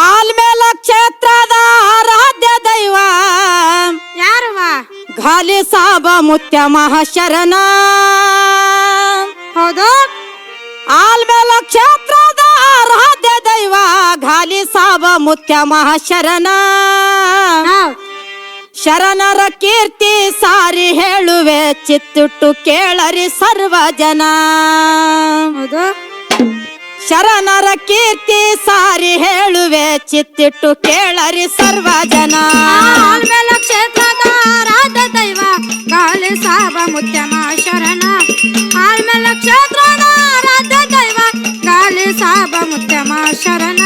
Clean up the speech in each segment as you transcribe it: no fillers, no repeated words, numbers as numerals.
ಆಲ್ಮೇಲ ಕ್ಷೇತ್ರದ ಆರಾಧ್ಯ ದೈವ ಯಾರವ? ಘಾಲಿ ಸಾಬ ಮುತ್ಯ ಮಹಾಶರಣ. ಹೌದು. ಆಲ್ಮೇಲ ಕ್ಷೇತ್ರದ ಆರಾಧ್ಯ ದೈವ ಘಾಲಿ ಸಾಬ ಮುತ್ಯ ಮಹಾಶರಣ. ಶರಣರ ಕೀರ್ತಿ ಸಾರಿ ಹೇಳುವೆ ಚಿತ್ತಿಟ್ಟು ಕೇಳರಿ ಸರ್ವ ಜನ. ಹೌದು. ಶರಣರ ಕೀರ್ತಿ ಸಾರಿ ಹೇಳುವೆ ಚಿತ್ತಿಟ್ಟು ಕೇಳರಿ ಸರ್ವ ಜನ. ಆಲ್ಮೇಲ ಕ್ಷೇತ್ರದ ಆರಾಧ್ಯ ದೈವ ಘಾಲಿ ಸಾಬ ಮುತ್ಯ ಮಹಾಶರಣ. ಆಲ್ಮೇಲ ಕ್ಷೇತ್ರದ ಆರಾಧ್ಯ ದೈವ ಘಾಲಿ ಸಾಬ ಮುತ್ಯ ಮಹಾಶರಣ.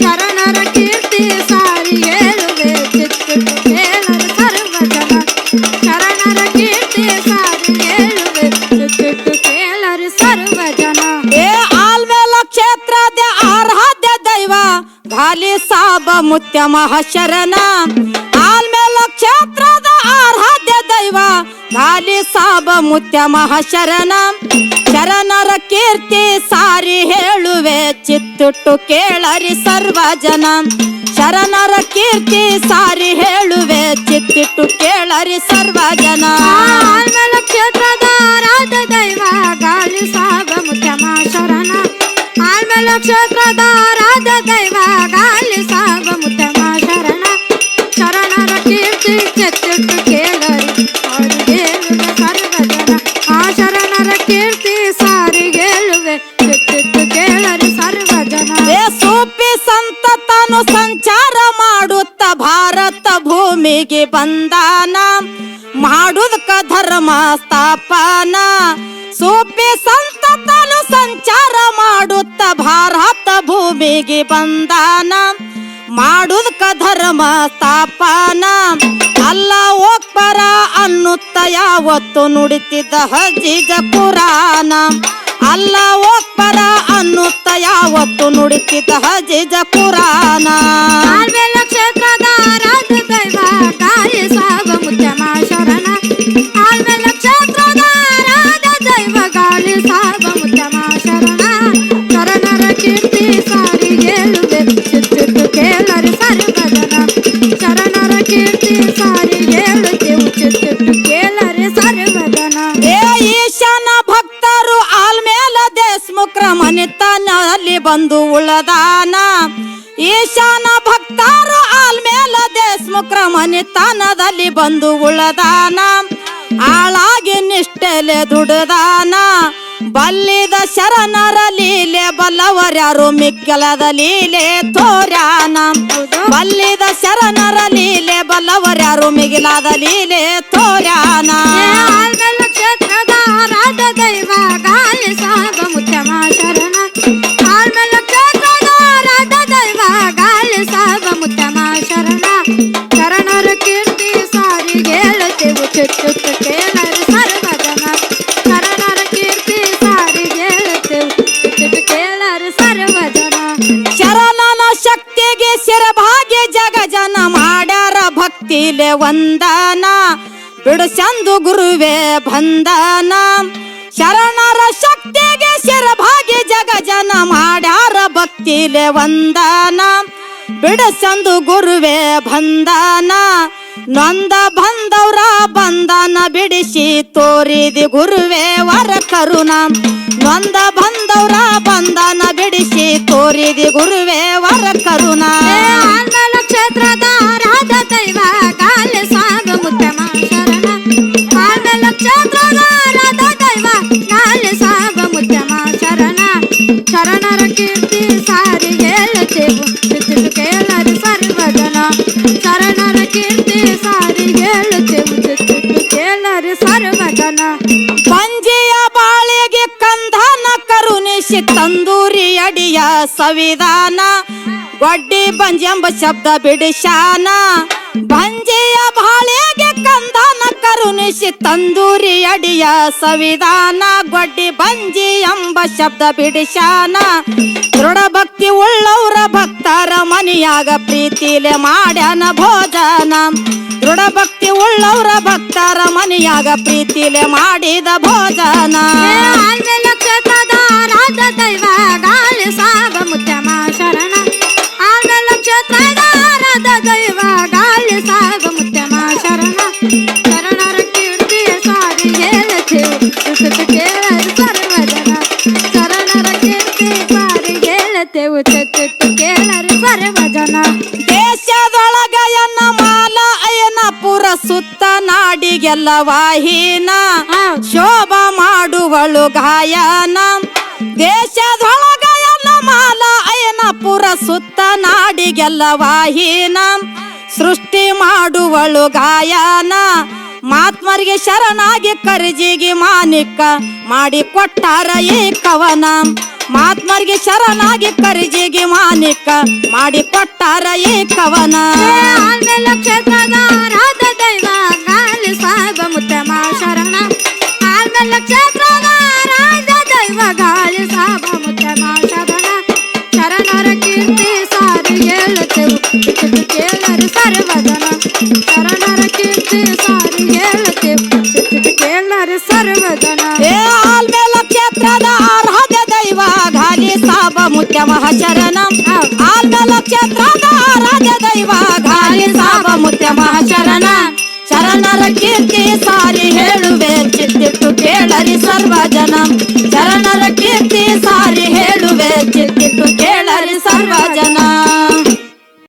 ಶರಣರ ಕೀರ್ತಿ ಸಾರಿ ಹೇಳುವೆ ಚಿತ್ತಿಟ್ಟು ಕೇಳರಿ ಸರ್ವ ಜನ. ಶರಣರ ಕೀರ್ತಿ ಸಾರಿ ಹೇಳುವೆ ಚಿತ್ತಿಟ್ಟು ಕೇಳರಿ ಸರ್ವ ಜನ. ಏ ಆಲ್ಮೇಲ ಕ್ಷೇತ್ರದ ಆರಾಧ್ಯ ದೈವ ಘಾಲಿ ಸಾಬ ಮುತ್ಯ ಮಹಾಶರಣ. ಆಲ್ಮೇಲ ಕ್ಷೇತ್ರದ ಆರಾಧ್ಯ ದೈವ ಘಾಲಿ ಸಾಬ ಮುತ್ಯ ಮಹಾಶರಣ. ಶರಣರ ಕೀರ್ತಿ ಸಾರಿ ಹೇಳುವೆ ಚಿತ್ತಿಟ್ಟು ಕೇಳರಿ ಸರ್ವ ಜನ. ಶರಣರ ಕೀರ್ತಿ ಸಾರಿ ಹೇಳುವೆ ಚಿತ್ತಿಟ್ಟು ಕೇಳರಿ ಸರ್ವ ಜನ. ಆಲ್ಮೇಲ ಕ್ಷೇತ್ರದ ಆರಾಧ್ಯ ದೈವ ಘಾಲಿ ಸಾಬ ಮುತ್ಯ ಮಹಾಶರಣ. ಆಲ್ಮೇಲ ಕ್ಷೇತ್ರದ ಆರಾಧ್ಯ ದೈವ ಘಾಲಿ ಸಾಬ ಮುತ್ಯ ಮಹಾಶರಣ. ಶರಣರ ಕೀರ್ತಿ ಚಿತ್ತಿಟ್ಟು ಕೇಳರಿ ಸಾರಿ ಹೇಳುವೆ ಸರ್ವ ಜನ. ಆ ಶರಣರ ಕೀರ್ತಿ ಸಾರಿ ಹೇಳುವೆ ಚಿತ್ತಿಟ್ಟು ಕೇಳರಿ ಸರ್ವ ಜನ. ಏ ಸೂಫಿ ಸಂತ ತಾನು ಸಂಚಾರ ಮಾಡುತ್ತ ಭಾರತ ಭೂಮಿಗೆ ಬಂದಾನ ಮಾಡುದಕ ಧರ್ಮ ಸ್ಥಾಪನ. ಸೂಫಿ ಸಂತ ತಾನು ಸಂಚಾರ ಮಾಡುತ್ತ ಭಾರತ ಭೂಮಿಗೆ ಬಂದಾನ ಮಾಡುದಕ ಧರ್ಮ ಸ್ಥಾಪನ. ಅಲ್ಲ ಒಬ್ಬರ ಅನ್ನುತ್ತ ಯಾವತ್ತು ನುಡಿತಿದ್ದ ಹಜೀಜ ಪುರಾಣ. ಅಲ್ಲ ಒಬ್ಬರ ಅನ್ನುತ್ತ ಯಾವತ್ತು ನುಡಿತಿದ್ದ ಹಜೀಜ ಪುರಾಣ. ಆಲ್ಮೇಲ ಕ್ಷೇತ್ರದ ಆರಾಧ್ಯ ದೈವ ಘಾಲಿ ಸಾಬ ಮುತ್ಯ ಮಹಾಶರಣ. ಆಲ್ಮೇಲ ಕ್ಷೇತ್ರದ ಆರಾಧ್ಯ ದೈವ ಘಾಲಿ ಸಾಬ ಮುತ್ಯ ಮಹಾಶರಣ. ಶರಣರ ಕೀರ್ತಿ ಸಾರಿ ಹೇಳುವೆ ಚಿತ್ತಿಟ್ಟು ಕೇಳರಿ ಸರ್ವ ಜನ. ಶರಣರ ಕೀರ್ತಿ ಸಾರಿ ಹೇಳುತ್ತೇವು ಚಿತ್ತಿಟ್ಟು ಕೇಳರಿ ಸರ್ವ ಜನ. ಏ ಈಶಾನ ಭಕ್ತರು ಆಲ್ಮೇಲ ದೇಶಮುಖ್ರ ಮನೆತನದಲ್ಲಿ ಬಂದು ಉಳದಾನ. ಈಶಾನ ಭಕ್ತರು ಆಲ್ಮೇಲ ದೇಶಮುಖ್ರ ಮನೆತನದಲ್ಲಿ ಬಂದು ಉಳದಾನ. ಆಳಾಗಿ ನಿಷ್ಠೆಲೆ ದುಡದಾನ. ಬಲ್ಲಿದ ಶರಣರ ಲೀಲೆ ಬಲ್ಲವರ್ಯಾರು ಮಿಕ್ಕಲದ ಲೀಲೆ ತೋರ್ಯಾನ. ಬಲ್ಲಿದ ಶರಣರ ಲೀಲೆ ಬಲ್ಲವರ್ಯಾರು ಮಿಗಿಲಾದ ಲೀಲೆ ತೋರ್ಯಾನ. ಆಲ್ಮೇಲ ಕ್ಷೇತ್ರದ ಆರಾಧ್ಯ ದೈವ ಘಾಲಿ ಸಾಬ ಮುತ್ಯ ಮಹಾಶರಣ. ಆಲ್ಮೇಲ ಕ್ಷೇತ್ರದ ಆರಾಧ್ಯ ದೈವ ಘಾಲಿ ಸಾಬ ಮುತ್ಯ ಮಹಾಶರಣ. ಶರಣರ ಕೀರ್ತಿ ಸಾರಿ ಹೇಳುತ್ತೇವು ಚಿತ್ತಿಟ್ಟು ಕೇಳರಿ ಸರ್ವ ಜನ. ಶರಣರ ಕೀರ್ತಿ ಸಾರಿ ಹೇಳುತ್ತೇವು ಚಿತ್ತಿಟ್ಟು ಕೇಳರಿ ಸರ್ವ ಜನ. ಶರಣನ ಶಕ್ತಿಗೆ ಶಿರಭಾಗ್ಯ ಜಗ ಜನ ಮಾಡ್ಯಾರ ಭಕ್ತಿಲೆ ವಂದನ. ಬಿಡುಸಂದು ಗುರುವೇ ಬಂಧನ. ಶರಣರ ಶಕ್ತಿಗೆ ಶಿರಭಾಗ್ಯ ಜಗ ಜನ ಮಾಡ್ಯಾರ ಭಕ್ತಿಲೆ ವಂದನ. ಬಿಡುಸಂದು ಗುರುವೇ ಬಂಧನ. ನೊಂದ ಬಂದವ್ರ ಬಂದ ತೋರಿದಿ ಗುರುವೇ ವರ ಕರುಣ ನೊಂದ ಬಂದವರ ಬಂಧನ ಬಿಡಿಸಿ ತೋರಿದಿ ಗುರುವೇ ವರ ಕರುಣ ಆಲ್ಮೇಲ ಕ್ಷೇತ್ರದ ಆರಾಧ ದೈವ ಗಾಲಿ ಸಾಬ ಮುತ್ತಮ ಶರಣ ಆಲ್ಮೇಲ ಕ್ಷೇತ್ರದ ಆರಾಧ ದೈವ ಗಾಲಿ ಸಾಬ ಮುತ್ತಮ ಶರಣ ಶರಣರ ಕೀರ್ತಿ ಸಾರಿ ಹೇಳುತ್ತೇವು ಚಿತ್ತು ಕೇಳರಿ ಸರ್ವಜನ ಶರಣರ ಕೀರ್ತಿ ಸಾರಿ ಹೇಳುತ್ತೇವು ಚಿತ್ತು ಕೇಳರಿ ಸರ್ವಜನ ಪಂಜೆಯ ಬಾಳೆಗೆ ಕಂದನ ಕರುಣಿಸಿ ತಂದೂರಿ ಅಡಿಯ ಸಂವಿಧಾನ ಗೊಡ್ಡಿ ಬಂಜೆಂಬ ಶಬ್ದ ಬಿಡಿಶಾನ ಬಂಜೆಯ ಬಾಳೆಗೆ ಕಂದನ ಕರುಣಿಸಿ ತಂದೂರಿ ಅಡಿಯ ಸಂವಿಧಾನ ಗೊಡ್ಡಿ ಬಂಜಿ ಎಂಬ ಶಬ್ದ ಬಿಡಿಶಾನ ದೃಢ ಭಕ್ತಿ ಉಳ್ಳವರ ಭಕ್ತರ ಮನೆಯಾಗ ಪ್ರೀತಿಲೆ ಮಾಡ್ಯಾನ ಭೋಜನ ದೃಢ ಭಕ್ತಿ ಉಳ್ಳವರ ಭಕ್ತರ ಮನೆಯಾಗ ಪ್ರೀತಿಲೆ ಮಾಡಿದ ಭೋಜನ ಆಲ್ಮೇಲ ಕ್ಷೇತ್ರದ ಆರಾಧ ದೈವ ಗಾಲಿ ಸಾಬ ಮುತ್ತಮ ಶರಣ ಆಲ್ಮೇಲ ಕ್ಷೇತ್ರದ ಆರಾಧ ದೈವ ಗಾಲಿ ಸಾಬ ಮುತ್ತಮ ಶರಣ ಶರಣರ ಕೀರ್ತಿ ಸಾರಿ ಹೇಳುತ್ತೇವೆ ಚಿತ್ತು ಕೇಳರಿ ಸರ್ವಜನ ಶರಣರ ಕೀರ್ತಿ ಸಾರಿ ಹೇಳುತ್ತೇವೆ ಚಿತ್ತು ಕೇಳರಿ ಸರ್ವಜನ ದೇಶದೊಳಗ ಎನ್ನ ಮಾಲ ಅಯ್ಯನಪುರ ಸುತ್ತ ನಾಡಿಗೆಲ್ಲ ವಾಹಿನ ಶೋಭ ಮಾಡುವಳು ಗಾಯನ ದೇಶದೊಳಗ ಎನ್ನ ಮಾಲ ಅಯ್ಯನಪುರ ಸುತ್ತ ನಾಡಿಗೆಲ್ಲ ವಾಹಿನ ಸೃಷ್ಟಿ ಮಾಡುವಳು ಗಾಯನ ಮಾತ್ಮರಿಗೆ ಶರಣಾಗಿ ಕರ್ಜಿಗೆ ಮಾನಿಕ ಮಾಡಿ ಕೊಟ್ಟಾರ ಈ ಕವನ ಮಾತ್ಮರಿಗೆ ಶರಣಾಗಿ ಕರ್ಜಿಗೆ ಮಾನಿಕ ಮಾಡಿ ಕೊಟ್ಟಾರ ಈ ಕವನ ಆಲ್ಮೇಲ ಕ್ಷೇತ್ರದ ಆರಾಧ ದೈವ ಗಾಲಿ ಸಾಬ ಮುತ್ತಮ ಶರಣ ಆಲ್ಮೇಲ ಕ್ಷೇತ್ರದ ಆರಾಧ ದೈವ ಗಾಲಿ ಸಾಬ ಮುತ್ತಮ ಶರಣ ಶರಣರ ಕೀರ್ತಿ ಸಾರಿ ಹೇಳುತ್ತೇವು ಚಿತ್ತು ಕೇಳರಿ ಸರ್ವಜನ ಶರಣರ ಕೀರ್ತಿ ಸಾರಿ ಹೇಳುತ್ತೇವು ಚಿತ್ತು ಕೇಳರಿ ಸರ್ವಜನ ಆಲ್ಮೇಲ ಕ್ಷೇತ್ರದ ಆರಾಧ್ಯ ದೈವ ಗಾಲಿ ಸಾಬ ಮುತ್ಯಮ ಶರಣ ಆಲ್ಮೇಲ ಕ್ಷೇತ್ರದ ಆರಾಧ್ಯ ದೈವ ಗಾಲಿ ಸಾಬ ಮುತ್ಯಮ ಶರಣ ಶರಣರ ಕೀರ್ತಿ ಸಾರಿ ಹೇಳುವೆ ಚಿತ್ತಿಟ್ಟು ಕೇಳರಿ ಸರ್ವ